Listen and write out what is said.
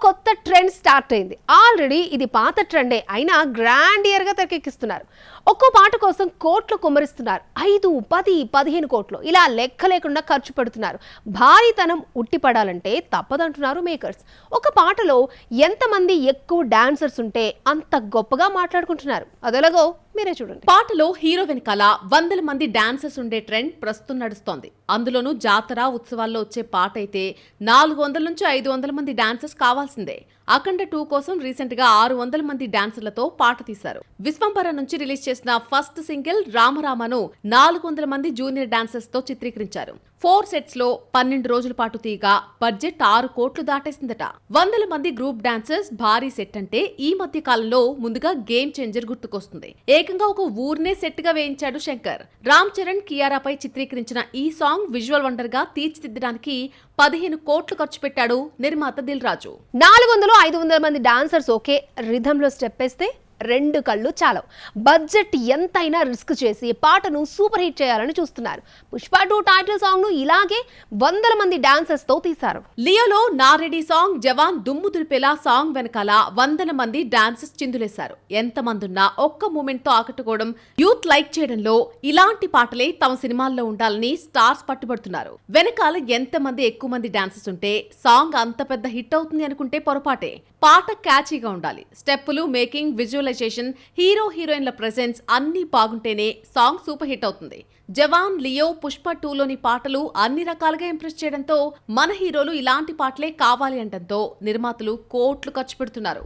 కొత్త trend start అయింది. Already ఇది పాత ట్రెండే అయినా గ్రాండియర్ గా తెరకెక్కిస్తున్నారు. ఒక్కో పాట కోసం కోట్లు కుమ్మరిస్తున్నారు. 5, 10, 15 కోట్లు ఇలా లెక్క లేకుండా ఖర్చు పెడుతున్నారు. భారీతనం ఉట్టిపడాలంటే తప్పదంటున్నారు మేకర్స్. ఒక పాటలో ఎంతమంది ఎక్కువ డాన్సర్స్ ఉంటే అంత గొప్పగా మాట్లాడుకుంటున్నారు. అదెలాగో మీరే చూడండి. పాటలో హీరో వెనకాల వందల మంది డాన్సర్స్ ఉండే ట్రెండ్ ప్రస్తుతం నడుస్తోంది. అందులోనూ జాతర ఉత్సవాల్లో వచ్చే పాట అయితే 400 నుంచి 500 మంది డాన్సర్స్ కావాల్సిందే. అఖండ 2 కోసం రీసెంట్ గా 600 మంది డాన్సర్లతో పాట తీశారు. విశ్వంభర నుంచి రిలీజ్ చేసిన ఫస్ట్ సింగిల్ రామరామను 400 మంది జూనియర్ డాన్సర్స్ తో చిత్రీకరించారు. 4 సెట్స్ లో 12 రోజుల పాటు తీయగా బడ్జెట్ 6 కోట్లు దాటేసిందట. 100 మంది గ్రూప్ డాన్సర్స్ భారీ సెట్ అంటే ఈ మధ్య కాలంలో ముందుగా గేమ్ చేంజర్ గుర్తుకొస్తుంది. ఏకంగా ఒక ఊర్నే సెట్ గా వేయించాడు శంకర్. రామ్ చరణ్, కియారాపై చిత్రీకరించిన ఈ సాంగ్ విజువల్ వండర్ గా తీర్చిదిద్దడానికి 15 కోట్లు ఖర్చు పెట్టాడు నిర్మాత దిల్ రాజు. 400-500 మంది డాన్సర్స్ ఒకే రిథంలో స్టెప్ వేస్తే 2 కళ్ళు చాలవు. బడ్జెట్ ఎంతైనా రిస్క్ చేసి పాటను సూపర్ హిట్ చేయాలని చూస్తున్నారు. పుష్ప 2 టైటిల్ సాంగ్ ను ఇలాగే 100 మంది డాన్సర్స్ తో తీశారు. లియోలో నారెడీ సాంగ్ జవాన్ దుమ్ము దులిపేలా సాంగ్ వెనకాల 100 మంది డాన్సర్స్ చిందులేశారు. ఎంతమంది ఉన్నా ఒక్క మూమెంట్ తో ఆకట్టుకోవడం, యూత్ లైక్ చేయడంలో ఇలాంటి పాటలే తమ సినిమాల్లో ఉండాలని స్టార్స్ పట్టుబడుతున్నారు. వెనకాల ఎంతమంది ఎక్కువ మంది డాన్సర్స్ ఉంటే సాంగ్ అంత పెద్ద హిట్ అవుతుంది అనుకుంటే పొరపాటే. పాట క్యాచీగా ఉండాలి. స్టెప్పులు, మేకింగ్, విజువలైజేషన్, హీరో హీరోయిన్ల ప్రెజెన్స్ అన్నీ బాగుంటేనే సాంగ్ సూపర్ హిట్ అవుతుంది. జవాన్, లియో, పుష్ప 2లోని పాటలు అన్ని రకాలుగా ఇంప్రెస్ చేయడంతో మన హీరోలు ఇలాంటి పాటలే కావాలి అనడంతో నిర్మాతలు కోట్లు ఖర్చు పెడుతున్నారు.